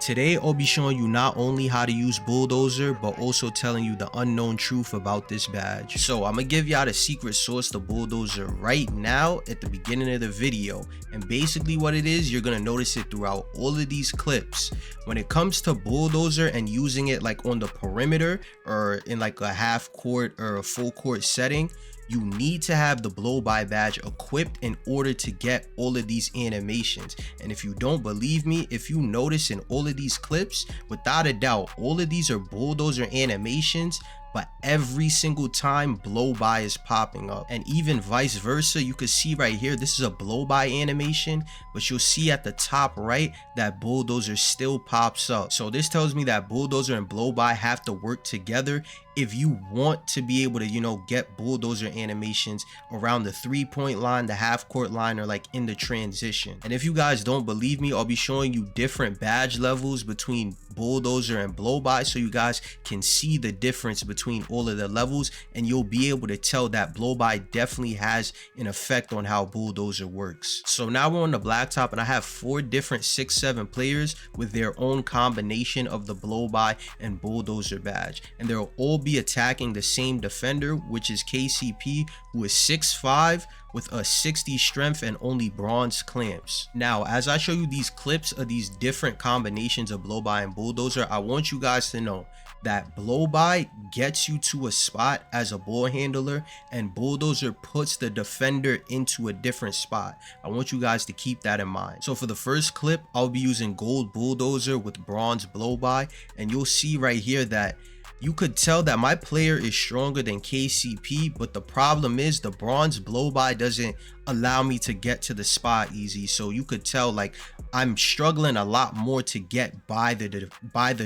Today I'll be showing you not only how to use Bulldozer, but also telling you the unknown truth about this badge. So I'm gonna give y'all the secret sauce to Bulldozer right now at the beginning of the video. And basically what it is, you're gonna notice it throughout all of these clips. When it comes to Bulldozer and using it like on the perimeter or in like a half court or a full court setting, you need to have the blow by badge equipped in order to get all of these animations. And if you don't believe me, if you notice in all of these clips, without a doubt, all of these are Bulldozer animations, but every single time blow by is popping up. And even vice versa, you can see right here, this is a blow by animation, but you'll see at the top right that Bulldozer still pops up. So this tells me that Bulldozer and blow by have to work together if you want to be able to, you know, get Bulldozer animations around the 3-point line, the half court line, or like in the transition. And if you guys don't believe me, I'll be showing you different badge levels between Bulldozer and blow by so you guys can see the difference between all of the levels, and you'll be able to tell that blow by definitely has an effect on how Bulldozer works. So now we're on the blacktop and I have 4 different 6-7 players with their own combination of the blow by and Bulldozer badge, and they'll all be attacking the same defender, which is KCP, who is 6'5" with a 60 strength and only bronze clamps. Now, as I show you these clips of these different combinations of blow by and Bulldozer, I want you guys to know that blow by gets you to a spot as a ball handler and Bulldozer puts the defender into a different spot. I want you guys to keep that in mind. So for the first clip, I'll be using gold Bulldozer with bronze blow by, and you'll see right here that you could tell that my player is stronger than KCP, but the problem is the bronze blow by doesn't allow me to get to the spot easy. So you could tell like I'm struggling a lot more to get by the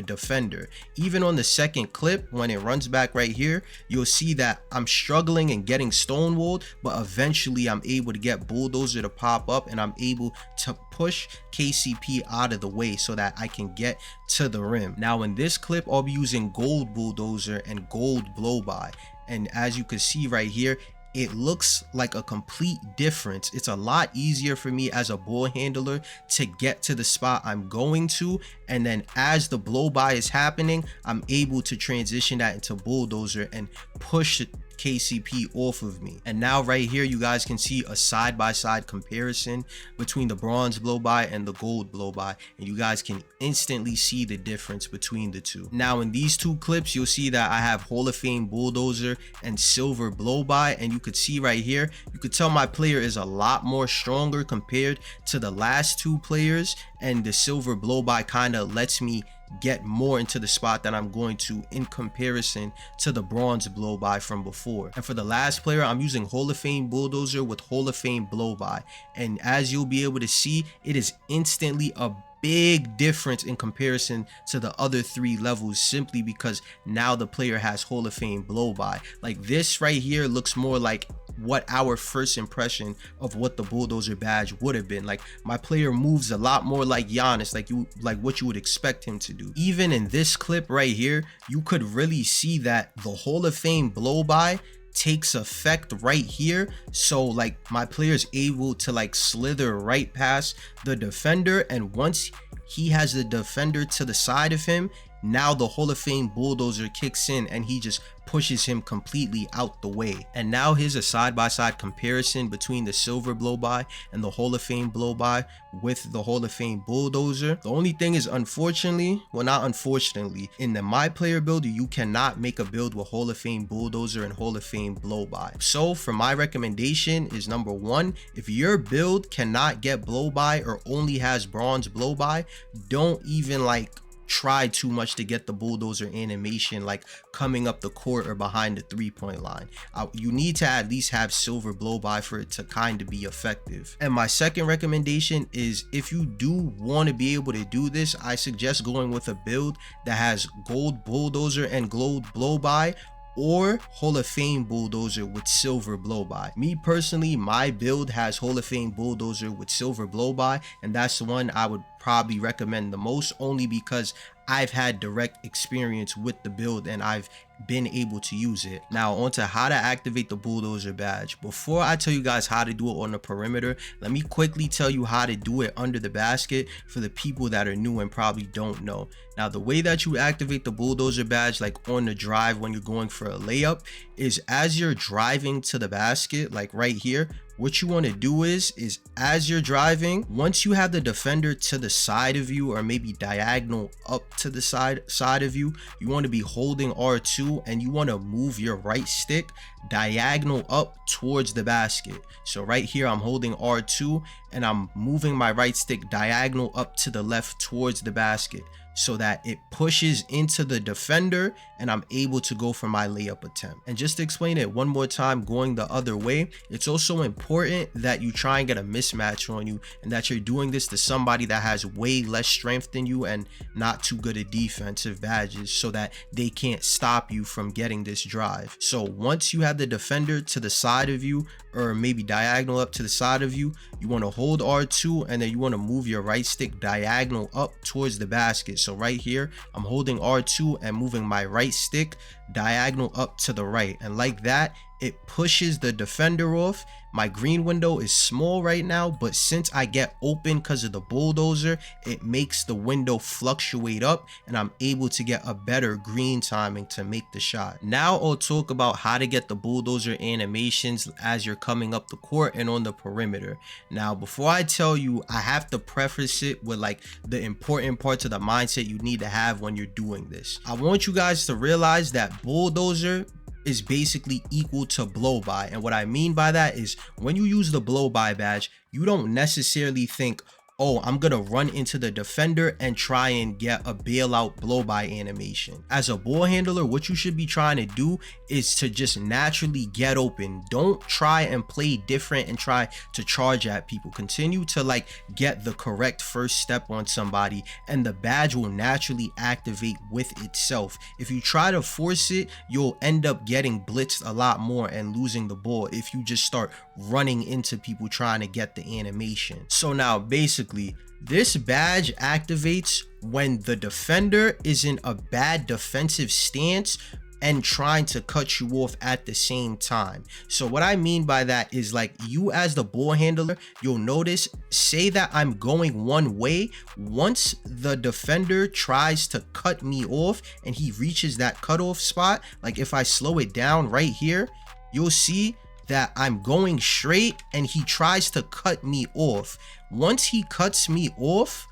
defender. Even on the second clip, when it runs back right here, you'll see that I'm struggling and getting stonewalled, but eventually I'm able to get Bulldozer to pop up and I'm able to push KCP out of the way so that I can get to the rim. Now in this clip, I'll be using gold Bulldozer and gold blow by, and as you can see right here, it looks like a complete difference. It's a lot easier for me as a ball handler to get to the spot I'm going to, and then as the blow by is happening, I'm able to transition that into Bulldozer and push KCP off of me. And now right here, you guys can see a side-by-side comparison between the bronze blow by and the gold blow by, and you guys can instantly see the difference between the two. Now in these two clips, you'll see that I have Hall of Fame Bulldozer and silver blow by, and you could see right here, you could tell my player is a lot more stronger compared to the last 2 players, and the silver blow by kind of lets me get more into the spot that I'm going to in comparison to the bronze blow by from before. And for the last player, I'm using Hall of Fame Bulldozer with Hall of Fame blow by, and as you'll be able to see, it is instantly a big difference in comparison to the other 3 levels, simply because now the player has Hall of Fame blow by. Like this right here looks more like what our first impression of what the Bulldozer badge would have been. Like my player moves a lot more like Giannis, like what you would expect him to do. Even in this clip right here, you could really see that the Hall of Fame blow by takes effect right here. So like my player is able to like slither right past the defender, and once he has the defender to the side of him, now the Hall of Fame Bulldozer kicks in and he just pushes him completely out the way. And now here's a side-by-side comparison between the silver blow by and the Hall of Fame blow by with the Hall of Fame Bulldozer. The only thing is, unfortunately, well, not unfortunately, in the my player build, you cannot make a build with Hall of Fame Bulldozer and Hall of Fame blow by. So for my recommendation is, number 1, if your build cannot get blow by or only has bronze blow by, don't even like try too much to get the Bulldozer animation like coming up the court or behind the 3-point line. You need to at least have silver blow by for it to kind of be effective. And my second recommendation is, if you do want to be able to do this, I suggest going with a build that has gold Bulldozer and gold blow by, or Hall of Fame Bulldozer with silver blow by. Me personally, my build has Hall of Fame Bulldozer with silver blow by, and that's the one I would probably recommend the most, only because I've had direct experience with the build and I've been able to use it. Now on to how to activate the Bulldozer badge. Before I tell you guys how to do it on the perimeter, let me quickly tell you how to do it under the basket for the people that are new and probably don't know. Now the way that you activate the Bulldozer badge, like on the drive when you're going for a layup, is as you're driving to the basket, like right here, what you want to do is as you're driving, once you have the defender to the side of you, or maybe diagonal up to the side of you, you want to be holding R2 and you want to move your right stick diagonal up towards the basket. So right here I'm holding R2 and I'm moving my right stick diagonal up to the left towards the basket, so that it pushes into the defender and I'm able to go for my layup attempt. And just to explain it one more time, going the other way, it's also important that you try and get a mismatch on you, and that you're doing this to somebody that has way less strength than you and not too good at defensive badges, so that they can't stop you from getting this drive. So once you have the defender to the side of you, or maybe diagonal up to the side of you, you want to hold R2 and then you want to move your right stick diagonal up towards the basket. So right here I'm holding R2 and moving my right stick diagonal up to the right, and like that it pushes the defender off. My green window is small right now, but since I get open because of the Bulldozer, it makes the window fluctuate up and I'm able to get a better green timing to make the shot. Now I'll talk about how to get the Bulldozer animations as you're coming up the court and on the perimeter. Now before I tell you, I have to preface it with like the important parts of the mindset you need to have when you're doing this. I want you guys to realize that Bulldozer is basically equal to blow by, and what I mean by that is when you use the blow by badge, you don't necessarily think, oh, I'm gonna run into the defender and try and get a bailout blow by animation. As a ball handler, what you should be trying to do is to just naturally get open. Don't try and play different and try to charge at people. Continue to like get the correct first step on somebody and the badge will naturally activate with itself. If you try to force it, you'll end up getting blitzed a lot more and losing the ball if you just start running into people trying to get the animation. So now basically this badge activates when the defender is in a bad defensive stance and trying to cut you off at the same time. So what I mean by that is, like, you as the ball handler, you'll notice, say that I'm going one way, once the defender tries to cut me off and he reaches that cutoff spot, like if I slow it down right here, you'll see that I'm going straight and he tries to cut me off. Once he cuts me off,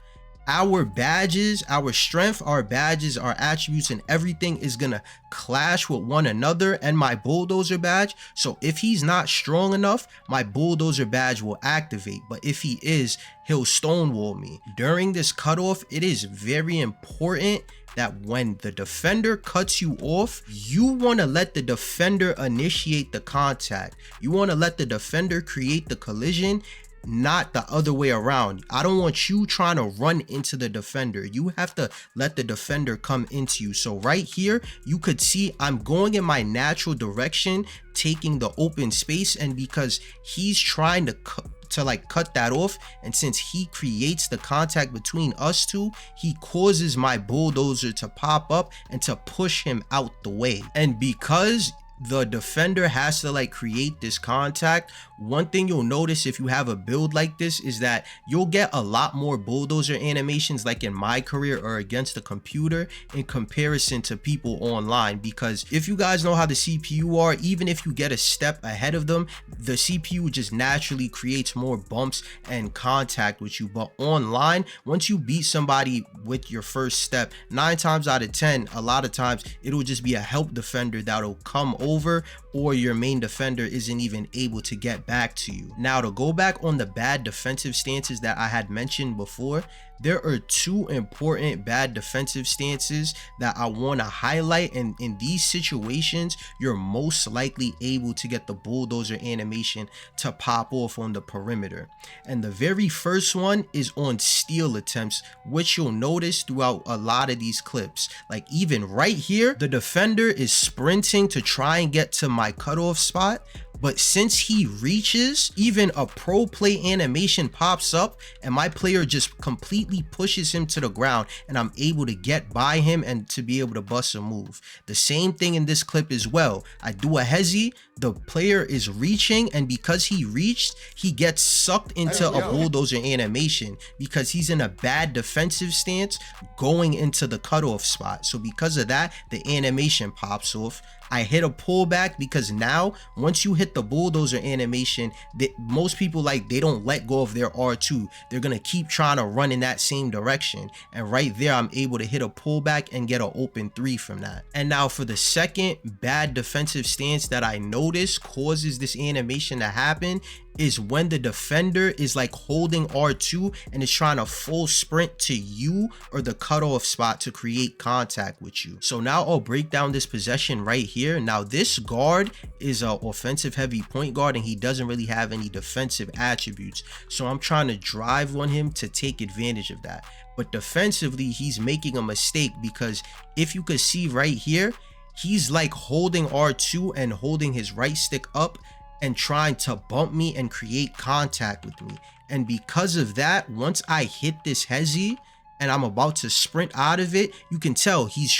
our badges, our strength, our badges, our attributes, and everything is gonna clash with one another and my Bulldozer badge. So if he's not strong enough, my Bulldozer badge will activate, but if he is, he'll stonewall me. During this cutoff, it is very important that when the defender cuts you off, you want to let the defender initiate the contact. You want to let the defender create the collision, not the other way around. I don't want you trying to run into the defender. You have to let the defender come into you. So right here, you could see I'm going in my natural direction, taking the open space, and because he's trying to cut that off, and since he creates the contact between us two, he causes my Bulldozer to pop up and to push him out the way. And because the defender has to create this contact, one thing you'll notice if you have a build like this is that you'll get a lot more Bulldozer animations like in my career or against the computer in comparison to people online, because if you guys know how the CPU are, even if you get a step ahead of them, the CPU just naturally creates more bumps and contact with you. But online, once you beat somebody with your first step, 9 times out of 10, a lot of times it'll just be a help defender that'll come over, or your main defender isn't even able to get back to you. Now, to go back on the bad defensive stances that I had mentioned before, there are 2 important bad defensive stances that I want to highlight, and in these situations you're most likely able to get the Bulldozer animation to pop off on the perimeter. And the very first one is on steal attempts, which you'll notice throughout a lot of these clips. Like even right here, the defender is sprinting to try and get to my cutoff spot, But since he reaches, even a pro play animation pops up and my player just completely pushes him to the ground and I'm able to get by him and to be able to bust a move. The same thing in this clip as well. I do a hezi, the player is reaching, and because he reached, he gets sucked into a bulldozer animation because he's in a bad defensive stance going into the cutoff spot. So because of that, the animation pops off. I hit a pullback because now once you hit the bulldozer animation, most people, like, they don't let go of their R2. They're gonna keep trying to run in that same direction, and right there I'm able to hit a pullback and get an open 3 from that. And now for the second bad defensive stance that I notice causes this animation to happen is when the defender is like holding R2 and is trying to full sprint to you or the cutoff spot to create contact with you. So now I'll break down this possession right here. Now this guard is an offensive heavy point guard and he doesn't really have any defensive attributes. So I'm trying to drive on him to take advantage of that. But defensively, he's making a mistake because if you could see right here, he's like holding R2 and holding his right stick up and trying to bump me and create contact with me. And because of that, once I hit this hezi and I'm about to sprint out of it, you can tell he's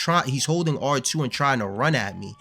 holding R2 and trying to run at me.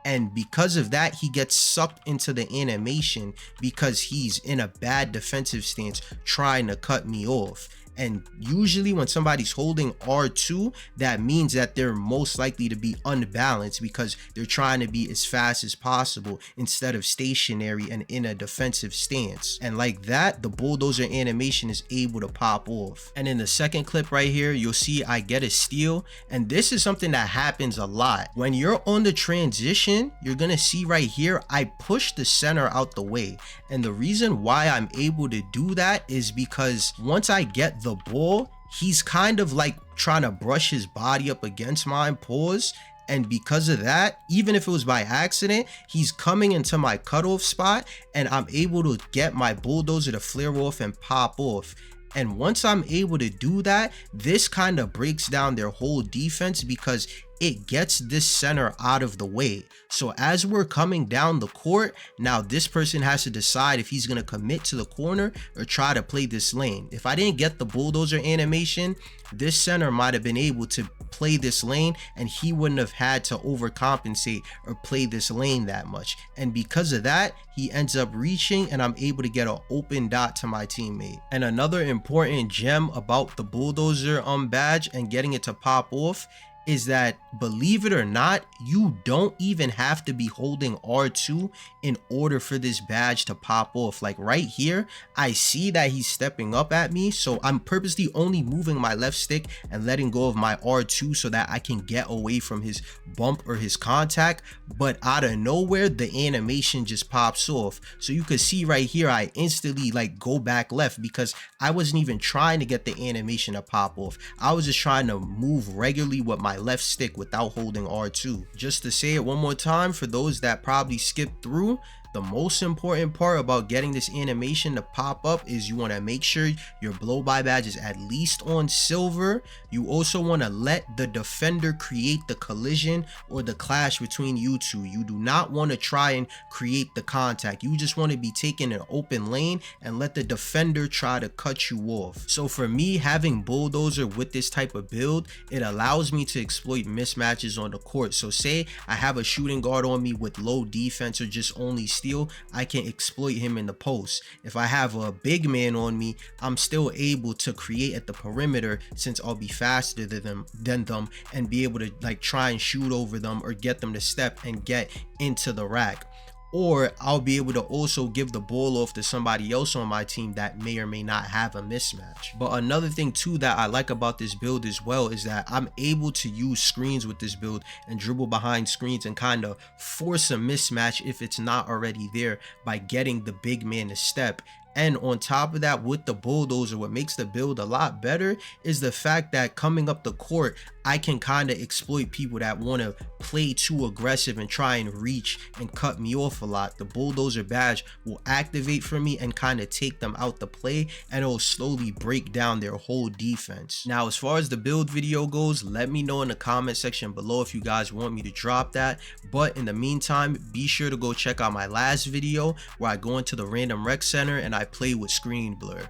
And because of that, he gets sucked into the animation because he's in a bad defensive stance trying to cut me off. And usually when somebody's holding R2, that means that they're most likely to be unbalanced because they're trying to be as fast as possible instead of stationary and in a defensive stance. And like that, the bulldozer animation is able to pop off. And in the second clip right here, you'll see I get a steal. And this is something that happens a lot. When you're on the transition, you're gonna see right here, I push the center out the way. And the reason why I'm able to do that is because once I get the ball, he's kind of like trying to brush his body up against mine, pause, and because of that, even if it was by accident, he's coming into my cutoff spot and I'm able to get my bulldozer to flare off and pop off. And once I'm able to do that, this kind of breaks down their whole defense because it gets this center out of the way. So as we're coming down the court, now this person has to decide if he's gonna commit to the corner or try to play this lane. If I didn't get the bulldozer animation, this center might have been able to play this lane and he wouldn't have had to overcompensate or play this lane that much. And because of that, he ends up reaching and I'm able to get an open dot to my teammate. And another important gem about the bulldozer badge and getting it to pop off is that, believe it or not, you don't even have to be holding R2 in order for this badge to pop off. Like right here, I see that he's stepping up at me, so I'm purposely only moving my left stick and letting go of my R2 so that I can get away from his bump or his contact. But out of nowhere, the animation just pops off. So you could see right here, I instantly like go back left because I wasn't even trying to get the animation to pop off. I was just trying to move regularly with my left stick without holding R2. Just to say it one more time for those that probably skipped through, the most important part about getting this animation to pop up is you want to make sure your blow by badge is at least on silver. You also want to let the defender create the collision or the clash between you two. You do not want to try and create the contact. You just want to be taking an open lane and let the defender try to cut you off. So for me, having bulldozer with this type of build, it allows me to exploit mismatches on the court. So say I have a shooting guard on me with low defense or just only steal, I can exploit him in the post. If I have a big man on me, I'm still able to create at the perimeter since I'll be faster than them and be able to like try and shoot over them or get them to step and get into the rack. Or I'll be able to also give the ball off to somebody else on my team that may or may not have a mismatch. But another thing too that I like about this build as well is that I'm able to use screens with this build and dribble behind screens and kind of force a mismatch if it's not already there by getting the big man to step. And on top of that, with the Bulldozer, what makes the build a lot better is the fact that coming up the court, I can kind of exploit people that want to play too aggressive and try and reach and cut me off a lot. The Bulldozer badge will activate for me and kind of take them out the play, and it will slowly break down their whole defense. Now, as far as the build video goes, let me know in the comment section below if you guys want me to drop that. But in the meantime, be sure to go check out my last video where I go into the random rec center and I play with screen blur.